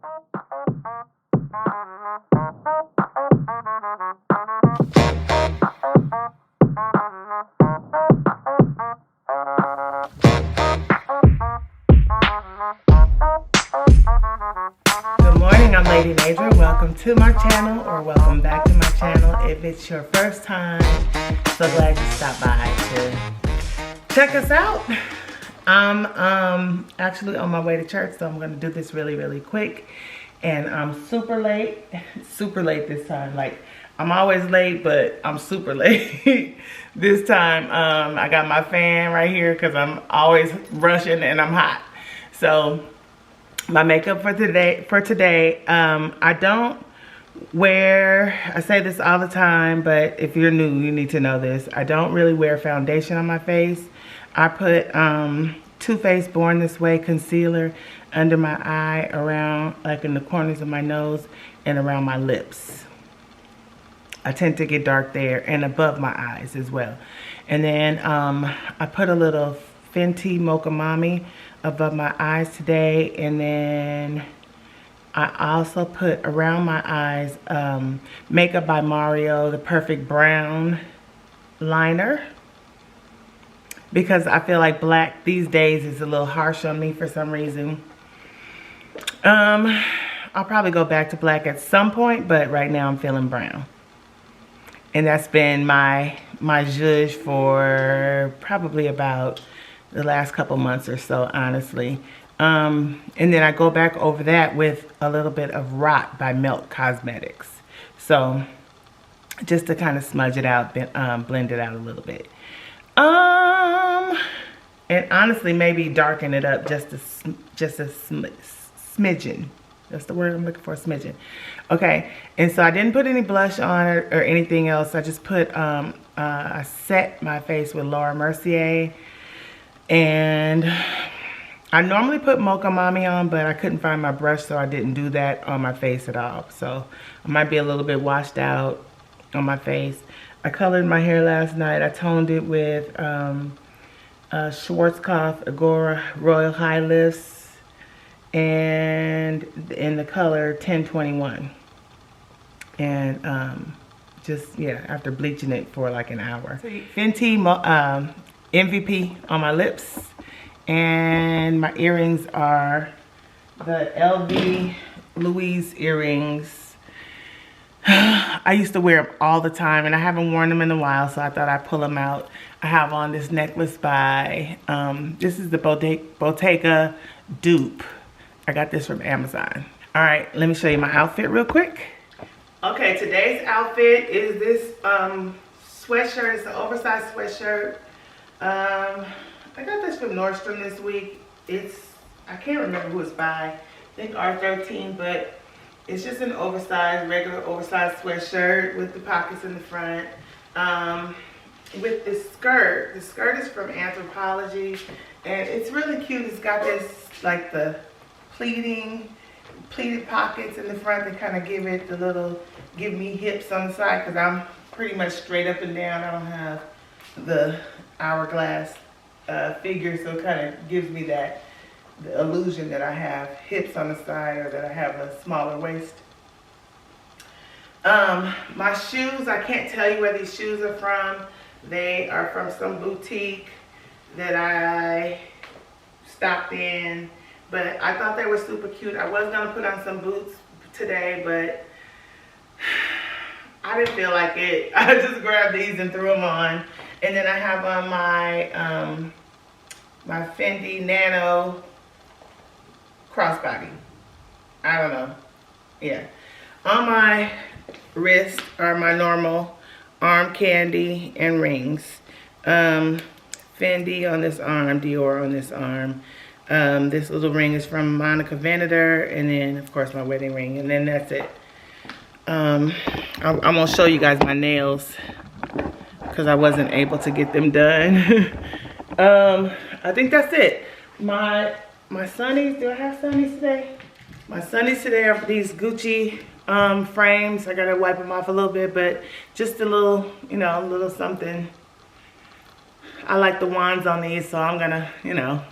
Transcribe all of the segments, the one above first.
I'm Lady Nadra. Welcome to my channel, or welcome back to my channel if it's your first time. So glad you stopped by to check us out. I'm actually on my way to church, so I'm going to do this really quick. And I'm super late this time. Like, I'm always late, but I'm super late this time. I got my fan right here because I'm always rushing and I'm hot. So my makeup for today, I don't wear, I say this all the time, but if you're new, you need to know this. I don't really wear foundation on my face. I put Too Faced Born This Way concealer under my eye, around, like in the corners of my nose, and around my lips. I tend to get dark there, and above my eyes as well. And then I put a little Fenty Mocha Mami above my eyes today, and then I also put around my eyes Makeup by Mario, the Perfect Brown liner, because I feel like black these days is a little harsh on me for some reason. I'll probably go back to black at some point, but right now I'm feeling brown. And that's been my zhuzh for probably about the last couple months or so, honestly. And then I go back over that with a little bit of Rot by Melt Cosmetics. So just to kind of smudge it out, blend it out a little bit. And honestly, maybe darken it up just a smidgen. That's the word I'm looking for, smidgen. Okay, and so I didn't put any blush on or anything else. I just put, I set my face with Laura Mercier. And I normally put Mocha Mami on, but I couldn't find my brush, so I didn't do that on my face at all. So I might be a little bit washed out on my face. I colored my hair last night. I toned it with Schwarzkopf Agora Royal High Lifts, and in the color 1021. And just, yeah, after bleaching it for like an hour. Fenty MVP on my lips, and my earrings are the LV Louise earrings. I used to wear them all the time, and I haven't worn them in a while, so I thought I'd pull them out. I have on this necklace by, this is the Bottega dupe. I got this from Amazon. All right, let me show you my outfit real quick. Okay, today's outfit is this sweatshirt. It's an oversized sweatshirt. I got this from Nordstrom this week. I can't remember who it's by. I think R13, but it's just an oversized, regular oversized sweatshirt with the pockets in the front. With this skirt. The skirt is from Anthropologie, and it's really cute. It's got this, like the pleated pockets in the front that kind of give it the little, give me hips on the side, because I'm pretty much straight up and down. I don't have the hourglass figure, so it kind of gives me the illusion that I have hips on the side, or that I have a smaller waist. My shoes, I can't tell you where these shoes are from. They are from some boutique that I stopped in, but I thought they were super cute. I was gonna put on some boots today, but I didn't feel like it. I just grabbed these and threw them on. And then I have on my my Fendi Nano crossbody. I don't know. Yeah. On my wrist are my normal arm candy and rings. Fendi on this arm, Dior on this arm. This little ring is from Monica Venator, and then of course my wedding ring, and then that's it. I'm gonna show you guys my nails because I wasn't able to get them done. I think that's it. My sunnies, do I have sunnies today? My sunnies today are these Gucci frames. I gotta wipe them off a little bit, but just a little, you know, a little something. I like the wands on these, so I'm gonna, you know,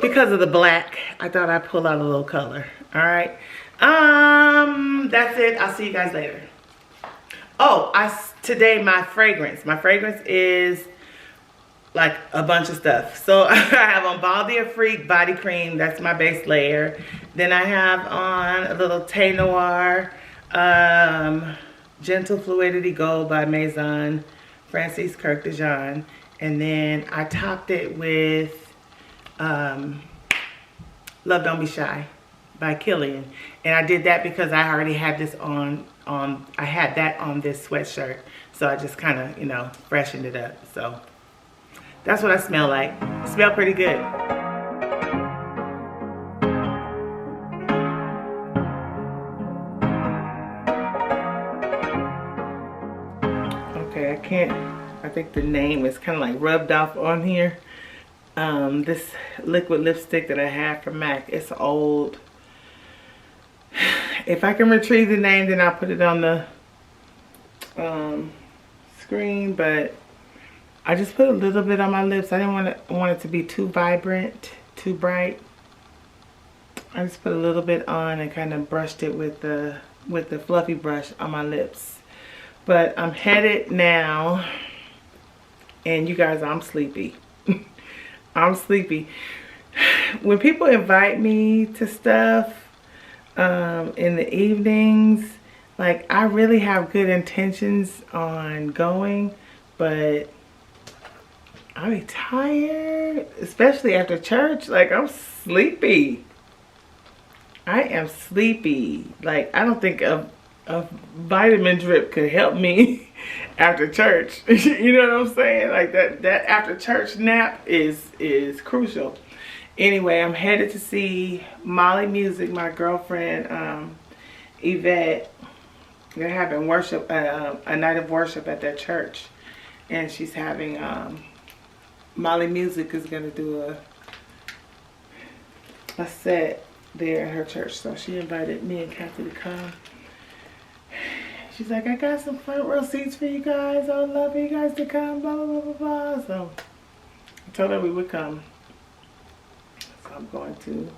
because of the black, I thought I'd pull out a little color. All right. That's it. I'll see you guys later. Oh, today my fragrance is like a bunch of stuff. So I have on Baldy Freak body cream. That's my base layer. Then I have on a little Thé Noir Gentle Fluidity Gold by Maison Francis Kirk de Jean. And then I topped it with Love Don't Be Shy by Kiehls. And I did that because I already had this on I had that on this sweatshirt. So I just kind of, you know, freshened it up. So that's what I smell like. Smell pretty good. Okay, I think the name is kind of like rubbed off on here. This liquid lipstick that I have from MAC, it's old. If I can retrieve the name, then I'll put it on the screen, but I just put a little bit on my lips. I didn't want it to be too vibrant, too bright. I just put a little bit on and kind of brushed it with the fluffy brush on my lips. But I'm headed now, and you guys, I'm sleepy. I'm sleepy. When people invite me to stuff in the evenings, like, I really have good intentions on going, but I be tired, especially after church. Like, I'm sleepy. I am sleepy. Like, I don't think a vitamin drip could help me after church. You know what I'm saying? Like, that after church nap is crucial. Anyway, I'm headed to see Molly Music, my girlfriend, Yvette. They're having worship, a night of worship at their church. And she's having, Molly Music is going to do a set there at her church. So she invited me and Kathy to come. She's like, I got some front row seats for you guys. I would love for you guys to come, blah, blah, blah, blah, blah. So I told her we would come. So I'm going to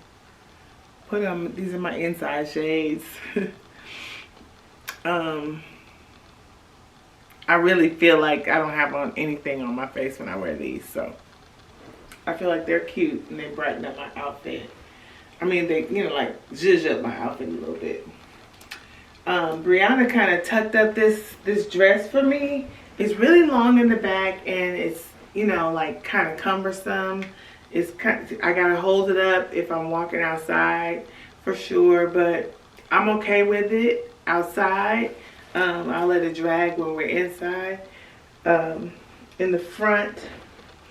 put on, these are my inside shades. I really feel like I don't have on anything on my face when I wear these. So I feel like they're cute and they brighten up my outfit. I mean, they, you know, like zhuzh up my outfit a little bit. Brianna kind of tucked up this dress for me. It's really long in the back and it's, you know, like kind of cumbersome. It's kind of, I gotta hold it up if I'm walking outside for sure, but I'm okay with it outside. I'll let it drag when we're inside. In the front,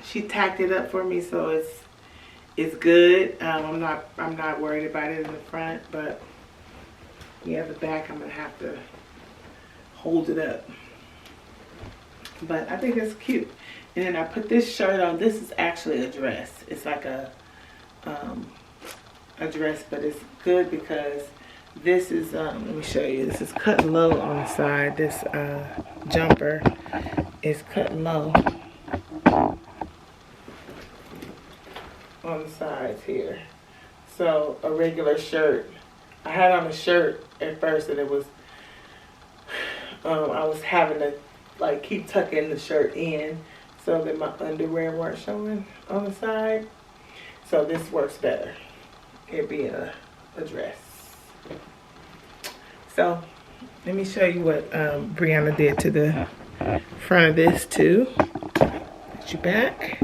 she tacked it up for me, so it's good. I'm not worried about it in the front, but yeah, the back I'm gonna have to hold it up. But I think it's cute. And then I put this shirt on. This is actually a dress. It's like a dress, but it's good because this is let me show you. This is cut low on the side. This jumper is cut low on the sides here. So a regular shirt. I had on a shirt at first and it was I was having to like keep tucking the shirt in so that my underwear weren't showing on the side. So this works better, it being a dress. So let me show you what Brianna did to the front of this too. Put you back.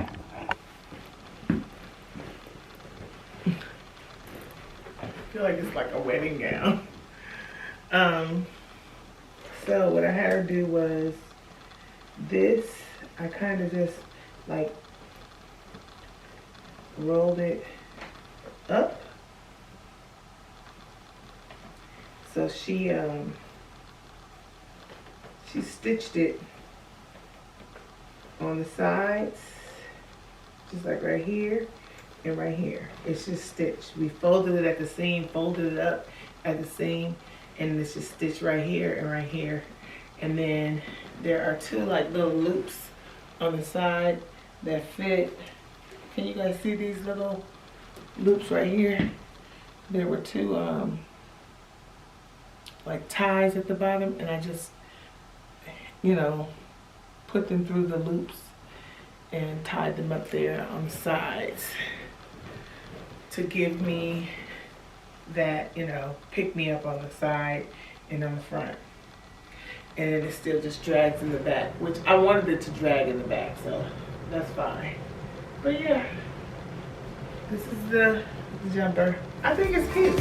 I feel like it's like a wedding gown. So what I had her do was this. I kind of just like rolled it up. So she stitched it on the sides, just like right here and right here. It's just stitched. We folded it at the seam, folded it up at the seam, and it's just stitched right here and right here. And then there are two like little loops on the side that fit. Can you guys see these little loops right here? there were two like ties at the bottom, and I just, you know, put them through the loops and tied them up there on the sides to give me that, you know, pick me up on the side and on the front. And then it still just drags in the back, which I wanted it to drag in the back, so that's fine. But yeah, this is the jumper. I think it's cute.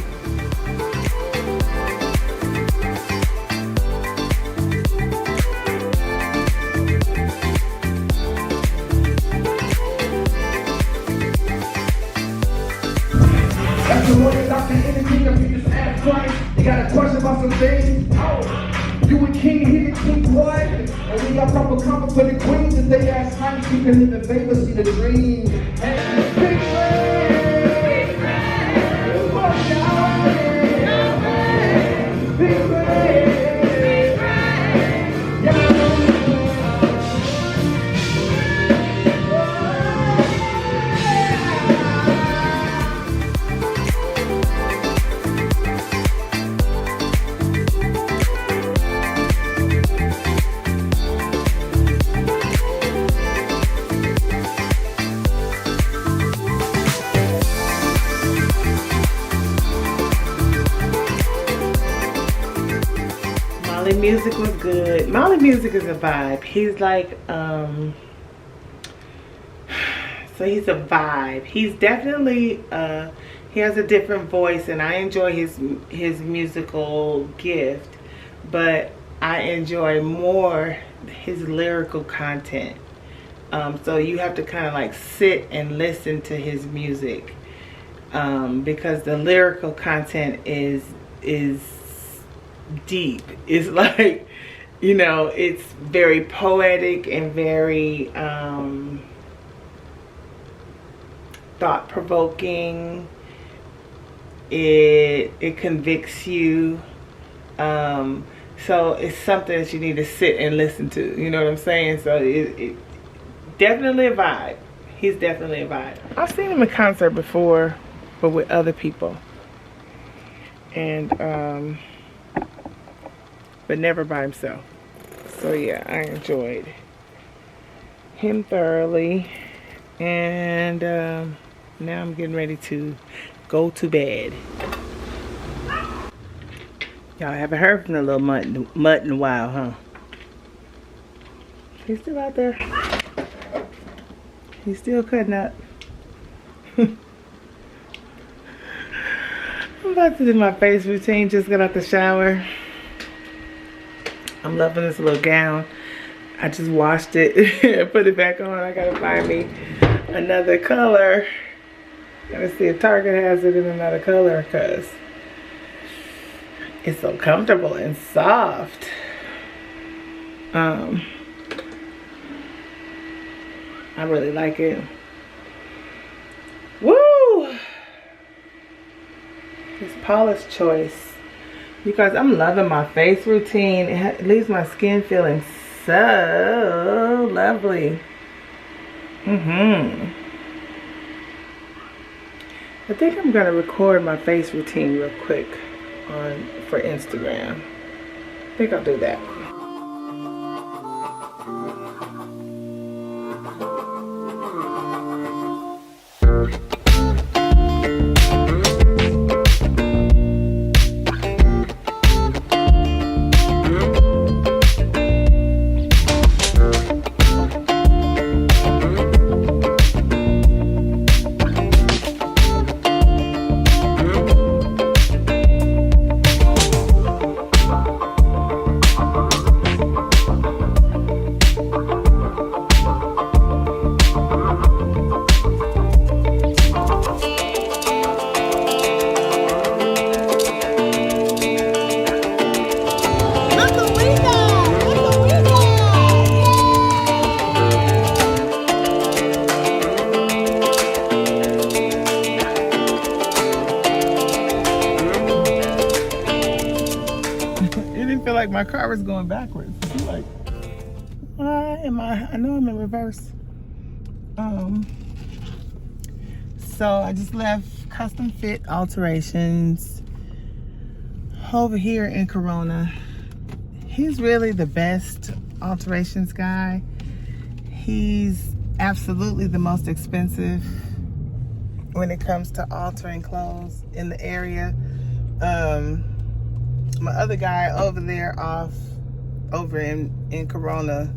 After what is out there, anything if you just ask Christ, you got a question about some things. Oh. You and King here, King what? And we got proper comfort for the queens. If they ask nice, you can live in favor, see the dream. And big man, big man, watch out, big man, big man, yeah. Music was good. Molly music is a vibe. He's like, so he's a vibe. He's definitely, he has a different voice, and I enjoy his musical gift, but I enjoy more his lyrical content. So you have to kind of like sit and listen to his music, because the lyrical content is deep. It's like, you know, it's very poetic and very thought-provoking. It convicts you. So it's something that you need to sit and listen to, you know what I'm saying? So it definitely a vibe. He's definitely a vibe. I've seen him in concert before, but with other people, and but never by himself. So yeah, I enjoyed him thoroughly. And now I'm getting ready to go to bed. Y'all haven't heard from the little mutt in a while, huh? He's still out there. He's still cutting up. I'm about to do my face routine. Just got out the shower. I'm loving this little gown. I just washed it and put it back on. I gotta find me another color. Gotta see if Target has it in another color, because it's so comfortable and soft. I really like it. Woo! It's Paula's choice. You guys, I'm loving my face routine. It leaves my skin feeling so lovely. I think I'm gonna record my face routine real quick for Instagram. I think I'll do that. My car is going backwards. I'm like, why am I know I'm in reverse. So I just left Custom Fit Alterations over here in Corona. He's really the best alterations guy. He's absolutely the most expensive when it comes to altering clothes in the area. My other guy over there over in Corona,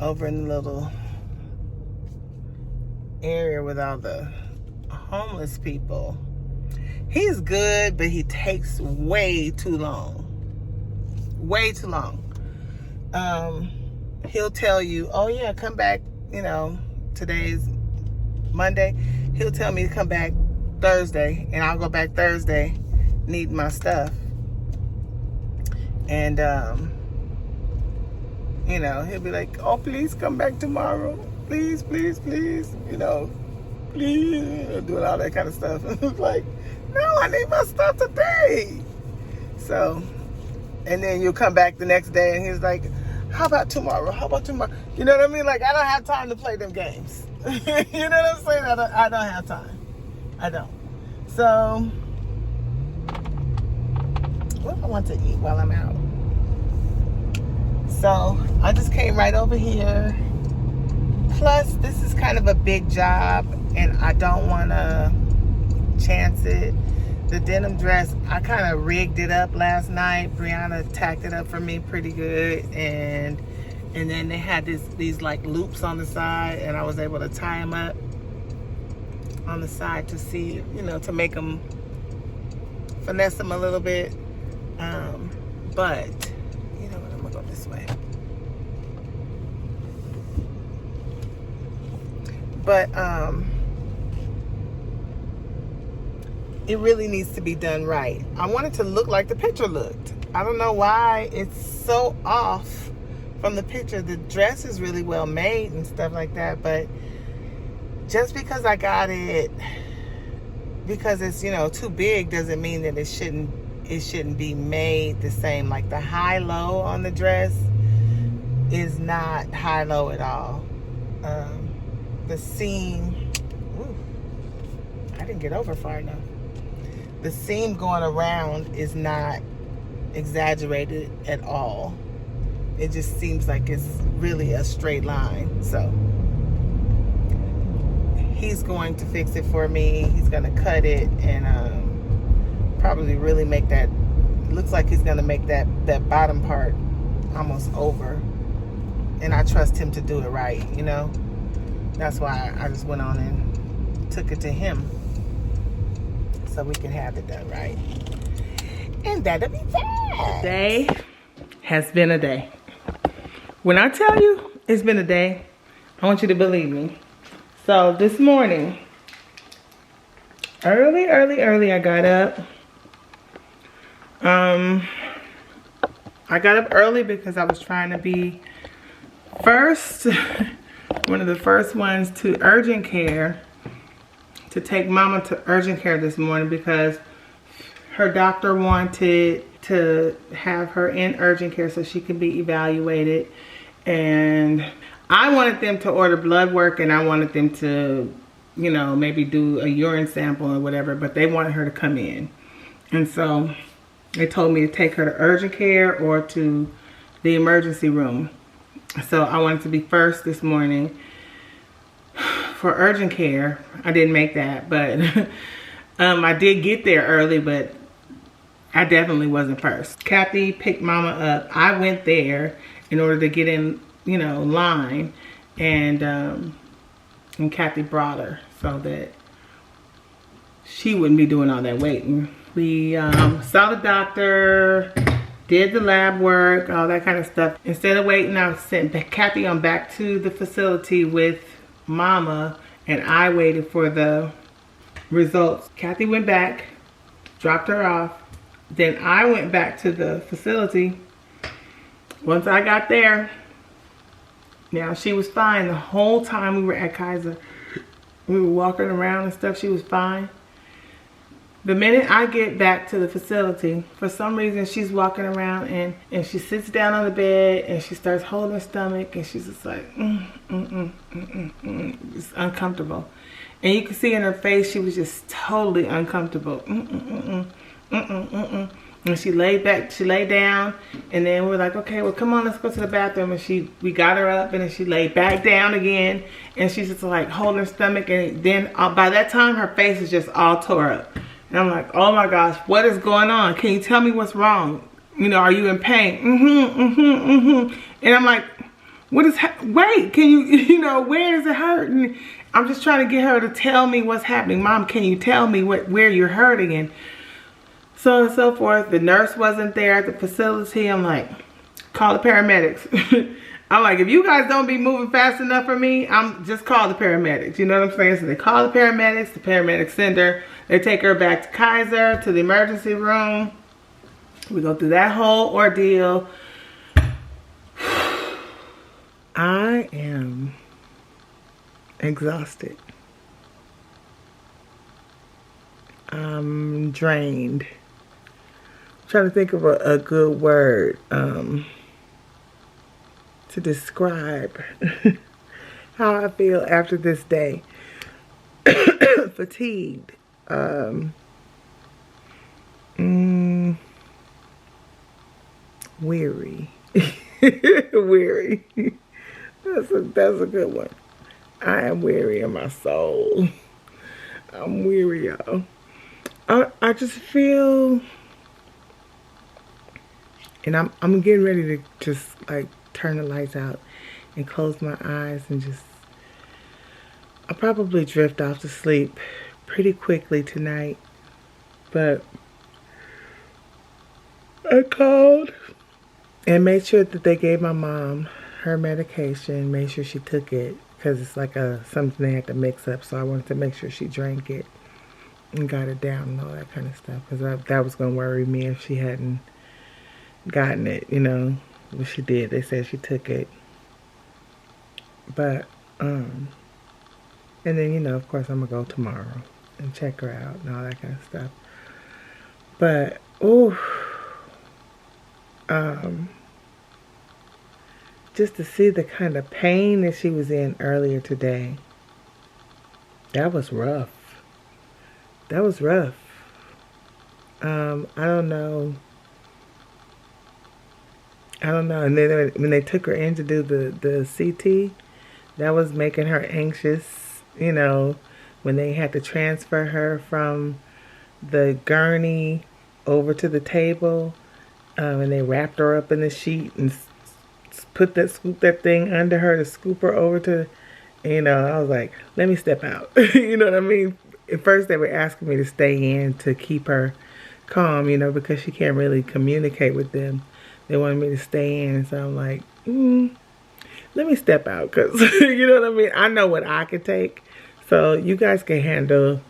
over in the little area with all the homeless people, he's good, but he takes way too long. Way too long. He'll tell you, oh yeah, come back, you know, today's Monday. He'll tell me to come back Thursday, and I'll go back Thursday, need my stuff. And, you know, he'll be like, oh, please come back tomorrow. Please, please, please, you know, please, doing all that kind of stuff. It's like, no, I need my stuff today. So, and then you'll come back the next day and he's like, how about tomorrow? How about tomorrow? You know what I mean? Like, I don't have time to play them games. You know what I'm saying? I don't have time. I don't. So, what do I want to eat while I'm out? So, I just came right over here. Plus, this is kind of a big job, and I don't want to chance it. The denim dress, I kind of rigged it up last night. Brianna tacked it up for me pretty good, and then they had these like loops on the side, and I was able to tie them up on the side to see, you know, to make them, finesse them a little bit. But you know what, I'm gonna go this way. But it really needs to be done right. I want it to look like the picture looked. I don't know why it's so off from the picture. The dress is really well made and stuff like that, but just because I got it because it's, you know, too big doesn't mean that it shouldn't be made the same. Like the high-low on the dress is not high-low at all. The seam, ooh, I didn't get over far enough. The seam going around is not exaggerated at all. It just seems like it's really a straight line. So he's going to fix it for me. He's going to cut it and probably really make that, looks like he's going to make that bottom part almost over. And I trust him to do it right, you know. That's why I just went on and took it to him so we can have it done right. And that'll be that. Today has been a day. When I tell you it's been a day, I want you to believe me. So this morning, early, I got up. I got up early because I was trying to be first, one of the first ones to urgent care, to take Mama to urgent care this morning because her doctor wanted to have her in urgent care so she could be evaluated. And I wanted them to order blood work, and I wanted them to, you know, maybe do a urine sample or whatever, but they wanted her to come in. And so they told me to take her to urgent care or to the emergency room. So I wanted to be first this morning for urgent care. I didn't make that, but I did get there early, but I definitely wasn't first. Kathy picked Mama up. I went there in order to get in, you know, line, and Kathy brought her so that she wouldn't be doing all that waiting. We saw the doctor, did the lab work, all that kind of stuff. Instead of waiting, I sent Kathy on back to the facility with Mama, and I waited for the results. Kathy went back, dropped her off. Then I went back to the facility. Once I got there, now she was fine the whole time we were at Kaiser. We were walking around and stuff, she was fine. The minute I get back to the facility, for some reason she's walking around and she sits down on the bed and she starts holding her stomach and she's just like, it's uncomfortable. And you could see in her face, she was just totally uncomfortable. And she laid back, she laid down, and then we're like, okay, well, come on, let's go to the bathroom. And we got her up, and then she laid back down again, and she's just like holding her stomach, and then by that time, her face is just all tore up. And I'm like, oh my gosh, what is going on? Can you tell me what's wrong? You know, are you in pain? And I'm like, wait, can you, you know, where does it hurt? And I'm just trying to get her to tell me what's happening. Mom, can you tell me where you're hurting? And so on and so forth. The nurse wasn't there at the facility. I'm like, call the paramedics. I'm like, if you guys don't be moving fast enough for me, I'm just call the paramedics. You know what I'm saying? So they call the paramedics send her. They take her back to Kaiser, to the emergency room. We go through that whole ordeal. I am exhausted. I'm drained. I'm trying to think of a good word to describe how I feel after this day. Fatigued. Weary. Weary. That's a good one. I am weary in my soul. I'm weary, y'all. I just feel, and I'm getting ready to just like turn the lights out and close my eyes and just, I'll probably drift off to sleep pretty quickly tonight. But I called and made sure that they gave my mom her medication, made sure she took it, because it's like something they had to mix up, so I wanted to make sure she drank it and got it down and all that kind of stuff, because that was going to worry me if she hadn't gotten it, you know. But she did. They said she took it. But, and then, you know, of course, I'm going to go tomorrow and check her out and all that kind of stuff. But, just to see the kind of pain that she was in earlier today, that was rough. That was rough. I don't know. And then when they took her in to do the CT, that was making her anxious, you know, when they had to transfer her from the gurney over to the table, and they wrapped her up in the sheet and scoop that thing under her to scoop her over to, you know, I was like, let me step out. You know what I mean? At first they were asking me to stay in to keep her calm, you know, because she can't really communicate with them. They wanted me to stay in, so I'm like, let me step out, because, you know what I mean? I know what I could take, so you guys can handle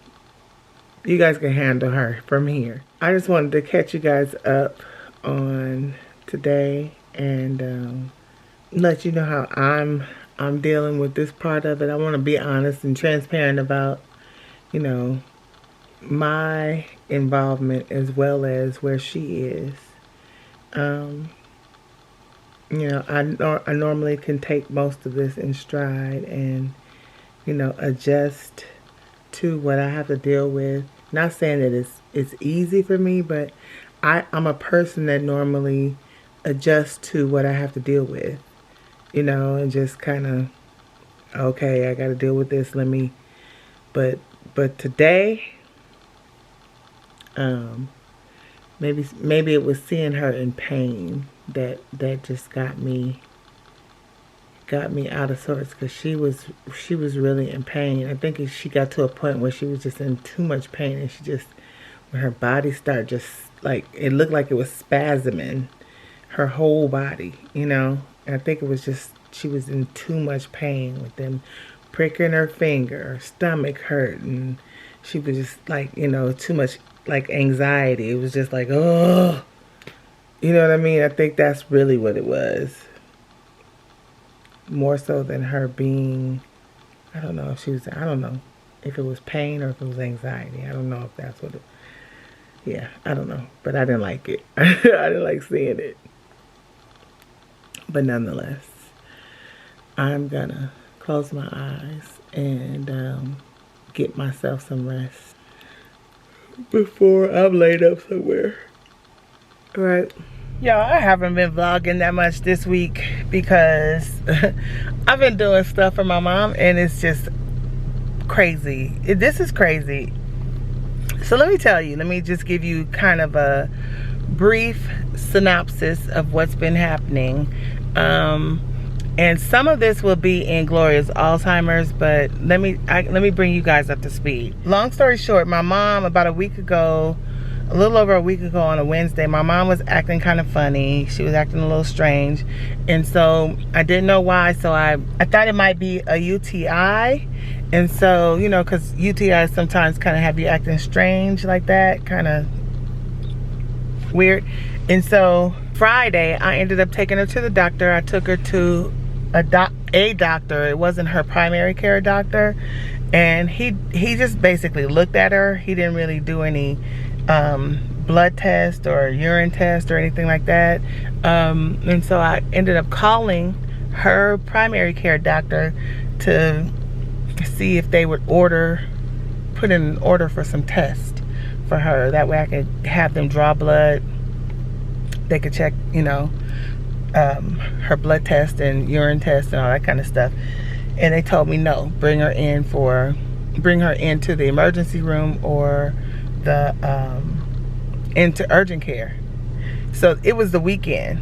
her from here. I just wanted to catch you guys up on today and let you know how I'm dealing with this part of it. I want to be honest and transparent about, you know, my involvement as well as where she is. You know, I normally can take most of this in stride and, you know, adjust to what I have to deal with. Not saying that it's easy for me, but I'm a person that normally adjusts to what I have to deal with, you know, and just kind of, okay, I got to deal with this. But today, maybe it was seeing her in pain that just got me out of sorts, because she was really in pain. I think she got to a point where she was just in too much pain, and she just, when her body started just like, it looked like it was spasming her whole body, you know. And I think it was just, she was in too much pain with them pricking her finger, her stomach hurt, and she was just like, you know, too much like anxiety. It was just like, oh, you know what I mean? I think that's really what it was. More so than her being, I don't know if it was pain or if it was anxiety. I don't know if that's what it, yeah, I don't know. But I didn't like it. I didn't like seeing it. But nonetheless, I'm gonna close my eyes and get myself some rest before I'm laid up somewhere. Right. Y'all, I haven't been vlogging that much this week because I've been doing stuff for my mom and it's just crazy. This is crazy. So let me tell you, let me just give you kind of a brief synopsis of what's been happening. And some of this will be in Gloria's Alzheimer's, but let me bring you guys up to speed. Long story short, my mom, about a little over a week ago on a Wednesday, my mom was acting kind of funny. She was acting a little strange. And so I didn't know why. So I thought it might be a UTI. And so, you know, because UTIs sometimes kind of have you acting strange like that, kind of weird. And so Friday, I ended up taking her to the doctor. I took her to a doctor. It wasn't her primary care doctor. And he just basically looked at her. He didn't really do any blood test or urine test or anything like that. And so I ended up calling her primary care doctor to see if they would put in an order for some tests for her. That way I could have them draw blood. They could check, you know, her blood test and urine test and all that kind of stuff. And they told me no, bring her into the emergency room or into urgent care. So it was the weekend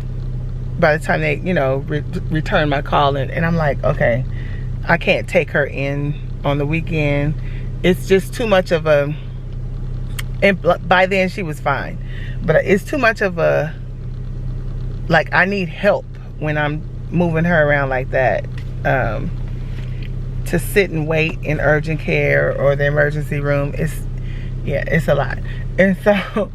by the time they, you know, returned my call, and I'm like, okay, I can't take her in on the weekend. It's just too much of a, and by then she was fine, but it's too much of a, like, I need help when I'm moving her around like that, to sit and wait in urgent care or the emergency room. It's a lot. And so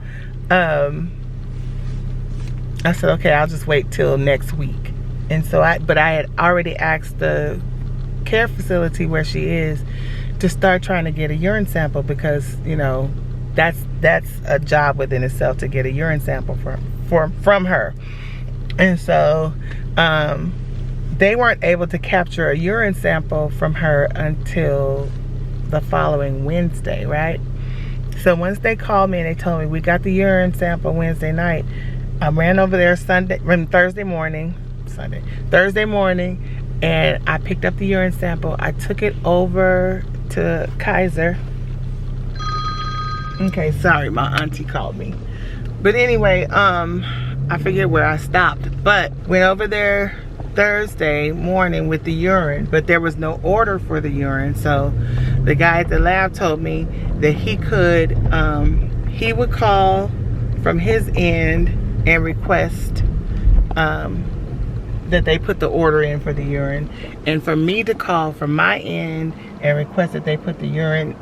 I said, okay, I'll just wait till next week. And so I had already asked the care facility where she is to start trying to get a urine sample, because, you know, that's a job within itself to get a urine sample from her. And so they weren't able to capture a urine sample from her until the following Wednesday, right? So once they called me and they told me we got the urine sample Wednesday night, I ran over there Thursday morning, and I picked up the urine sample. I took it over to Kaiser. Okay, sorry, my auntie called me. But anyway, I forget where I stopped, but went over there Thursday morning with the urine, but there was no order for the urine. So the guy at the lab told me that he would call from his end and request that they put the order in for the urine, and for me to call from my end and request that they put the urine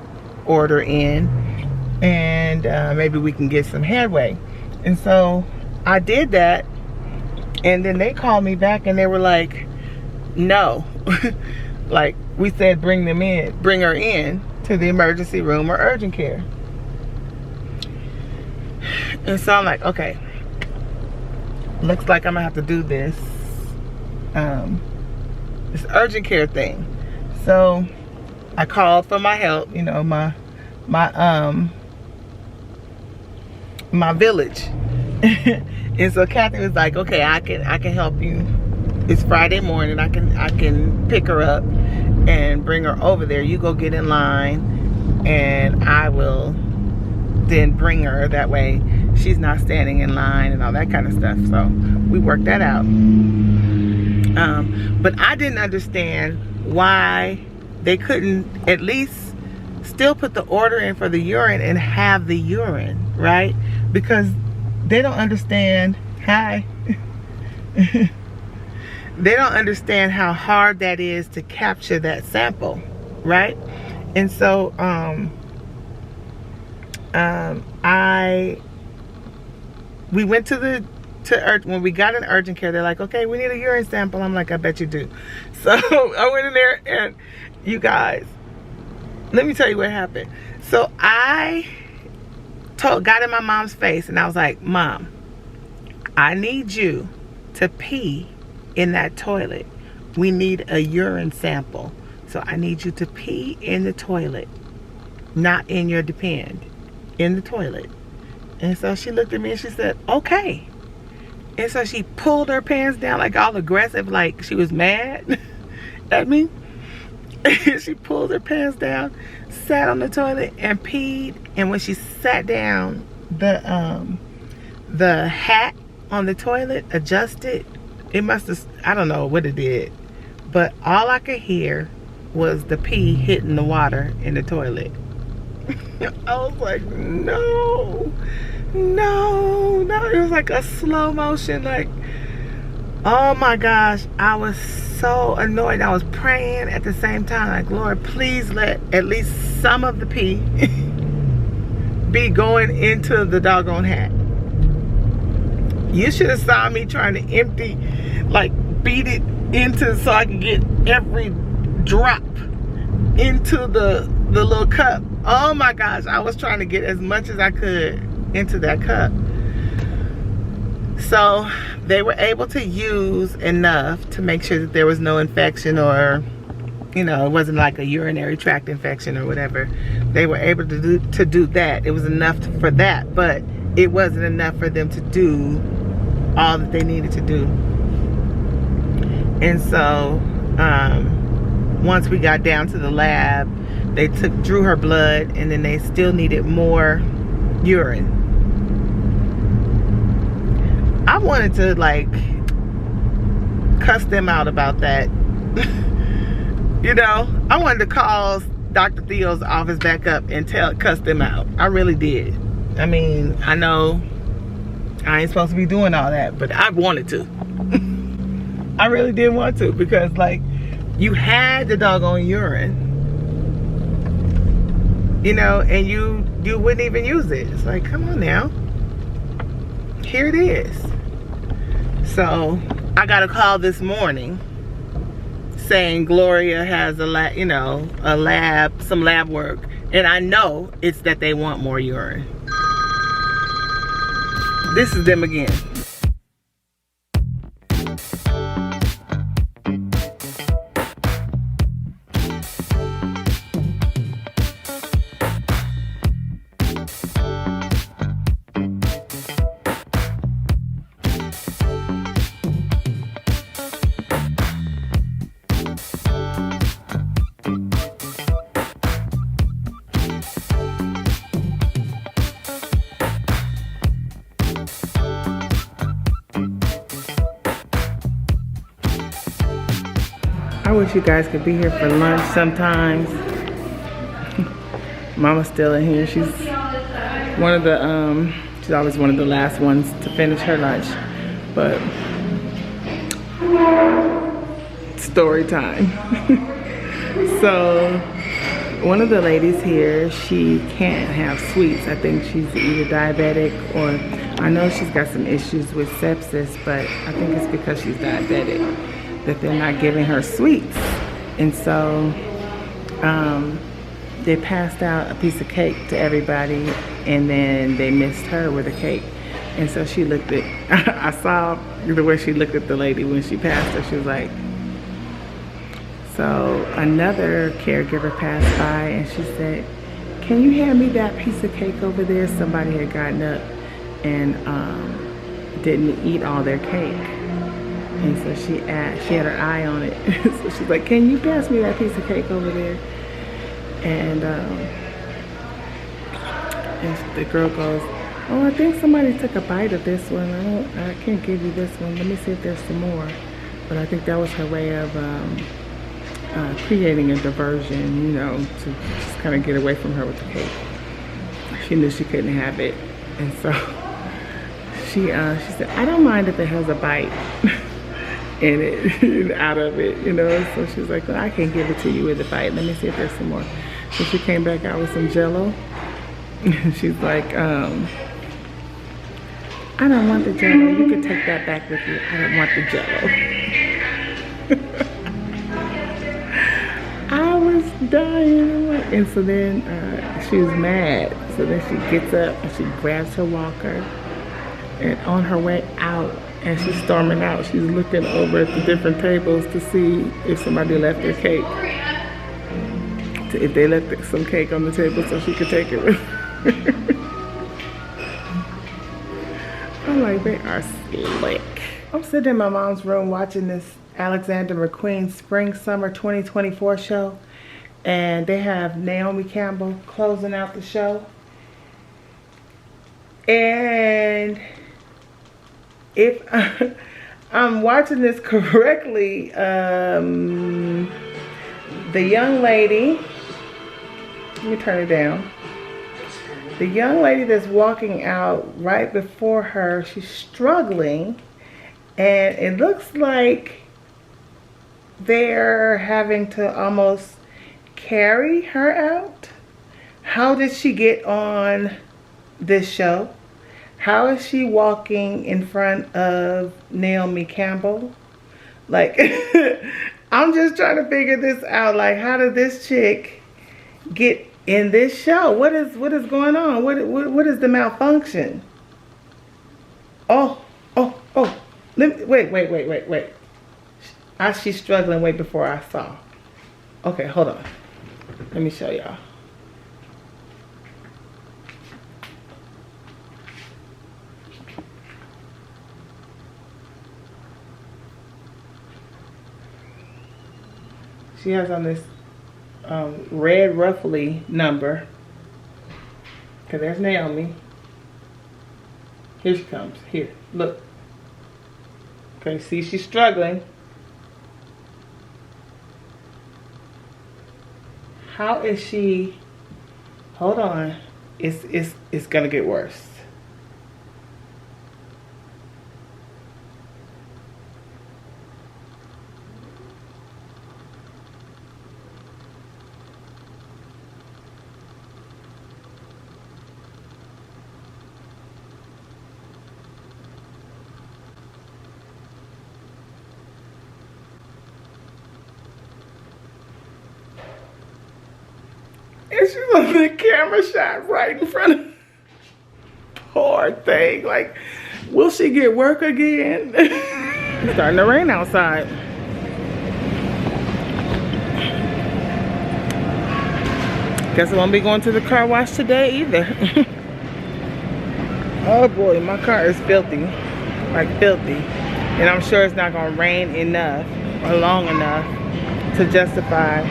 order in, and maybe we can get some headway. And so I did that, and then they called me back and they were like, no. Like, we said bring her in to the emergency room or urgent care. And so I'm like, okay, looks like I'm gonna have to do this urgent care thing. So I called for my help, you know, my village. And so Kathy was like, okay, I can help you. It's Friday morning. I can pick her up and bring her over there. You go get in line, and I will then bring her. That way she's not standing in line and all that kind of stuff. So we worked that out. But I didn't understand why they couldn't at least still put the order in for the urine and have the urine, right? Because they don't understand. Hi. They don't understand how hard that is to capture that sample, right? And so we went when we got in urgent care, they're like, okay, we need a urine sample. I'm like, I bet you do. So I went in there, and you guys, let me tell you what happened. So I got in my mom's face, and I was like, Mom, I need you to pee in that toilet. We need a urine sample. So I need you to pee in the toilet not in your Depend, in the toilet. And so she looked at me and she said, okay. And so she pulled her pants down like all aggressive, like she was mad at me. And she pulled her pants down, sat on the toilet and peed. And when she sat down, the hat on the toilet adjusted. It must have, I don't know what it did, but all I could hear was the pee hitting the water in the toilet. I was like, no. It was like a slow motion, like, oh my gosh. I was so annoyed. I was praying at the same time, like, Lord, please let at least some of the pee be going into the doggone hat. You should have saw me trying to empty, like beat it into so I could get every drop into the little cup. Oh my gosh, I was trying to get as much as I could into that cup. So they were able to use enough to make sure that there was no infection, or, you know, it wasn't like a urinary tract infection or whatever. They were able to do that. It was enough for that, but it wasn't enough for them to do all that they needed to do. And so once we got down to the lab, they drew her blood, and then they still needed more urine. I wanted to like cuss them out about that. You know, I wanted to call Dr. Theo's office back up and cuss them out. I really did. I mean, I know I ain't supposed to be doing all that, but I wanted to. I really did want to, because like, you had the doggone urine, you know, and you wouldn't even use it. It's like, come on now, here it is. So I got a call this morning saying Gloria has some lab work, and I know it's that they want more urine. This is them again. I wish you guys could be here for lunch sometimes. Mama's still in here. She's one of the, she's always one of the last ones to finish her lunch. But story time. So one of the ladies here, she can't have sweets. I think she's either diabetic, or I know she's got some issues with sepsis, but I think it's because she's diabetic that they're not giving her sweets. And so they passed out a piece of cake to everybody, and then they missed her with a cake. And so she looked at, I saw the way she looked at the lady when she passed her. She was like, so another caregiver passed by and she said, can you hand me that piece of cake over there? Somebody had gotten up and didn't eat all their cake. And so she had her eye on it. So she's like, can you pass me that piece of cake over there? And the girl goes, oh, I think somebody took a bite of this one. I can't give you this one. Let me see if there's some more. But I think that was her way of creating a diversion, you know, to just kind of get away from her with the cake. She knew she couldn't have it. And so she said, I don't mind if it has a bite in it, out of it, you know. So she's like, well, I can't give it to you with a bite. Let me see if there's some more. So she came back out with some Jell-O. She's like, I don't want the Jell-O. You can take that back with you. I don't want the Jell-O. I was dying. And so then she was mad. So then she gets up and she grabs her walker. And on her way out, and she's storming out, she's looking over at the different tables to see if somebody left their cake, to if they left some cake on the table so she could take it with her. I'm like, they are slick. I'm sitting in my mom's room watching this Alexander McQueen Spring Summer 2024 show, and they have Naomi Campbell closing out the show. And if I'm watching this correctly, the young lady, let me turn it down. The young lady that's walking out right before her, she's struggling, and it looks like they're having to almost carry her out. How did she get on this show? How is she walking in front of Naomi Campbell? Like, I'm just trying to figure this out. Like, how did this chick get in this show? What is going on? What is the malfunction? Oh. Wait. She's struggling way before I saw. Okay, hold on. Let me show y'all. She has on this red ruffly number. Okay, there's Naomi. Here she comes. Here, look. Okay, see, she's struggling. How is she? Hold on. It's gonna get worse. And she's on the camera shot right in front of poor thing. Like, will she get work again? It's starting to rain outside. Guess I won't be going to the car wash today either. Oh boy, my car is filthy. Like filthy. And I'm sure it's not gonna rain enough or long enough to justify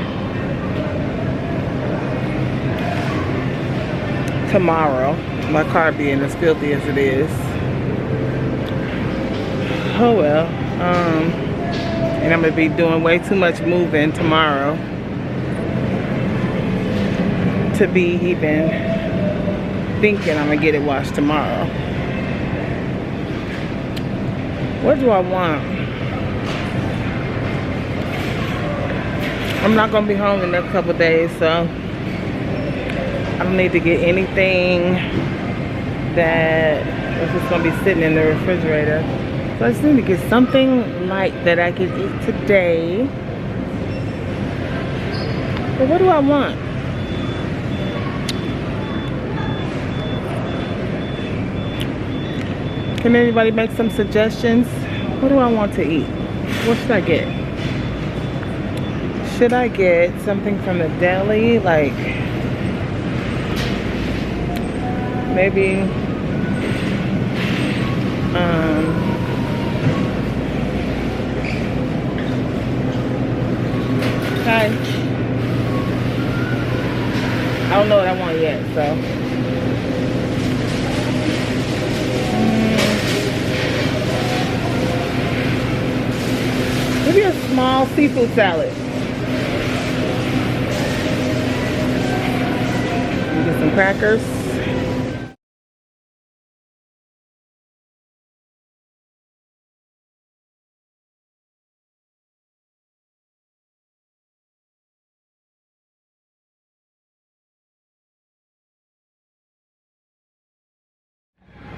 tomorrow my car being as filthy as it is. Oh well. And I'm gonna be doing way too much moving tomorrow to be even thinking I'm gonna get it washed tomorrow. What do I want? I'm not gonna be home in the next couple days, so I don't need to get anything that is just gonna be sitting in the refrigerator. So I just need to get something light that I can eat today. But what do I want? Can anybody make some suggestions? What do I want to eat? What should I get? Should I get something from the deli? Like, maybe hi. I don't know what I want yet, so maybe a small seafood salad. Get some crackers.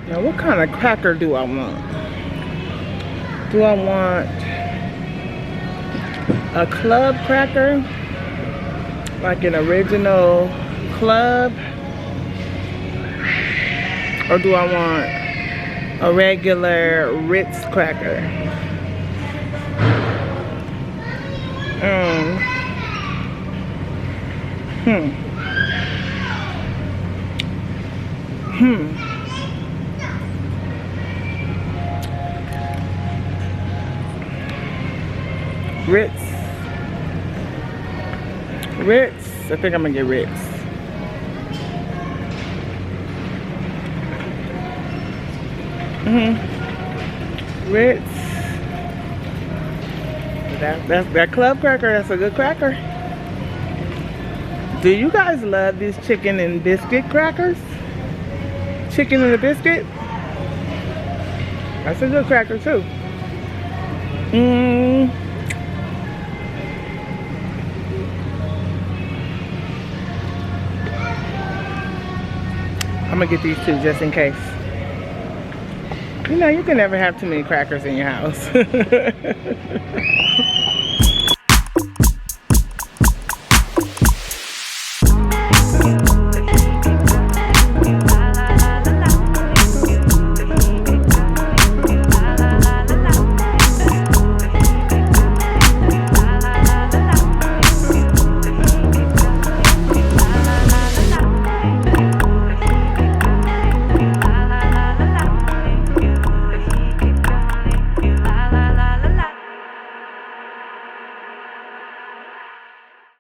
Now, what kind of cracker do I want? Do I want a club cracker? Like an original club? Or do I want a regular Ritz cracker? Ritz. Ritz. I think I'm gonna get Ritz. Ritz. That's that club cracker. That's a good cracker. Do you guys love these chicken and biscuit crackers? Chicken and a biscuit? That's a good cracker too. I'm gonna get these two just in case. You know, you can never have too many crackers in your house.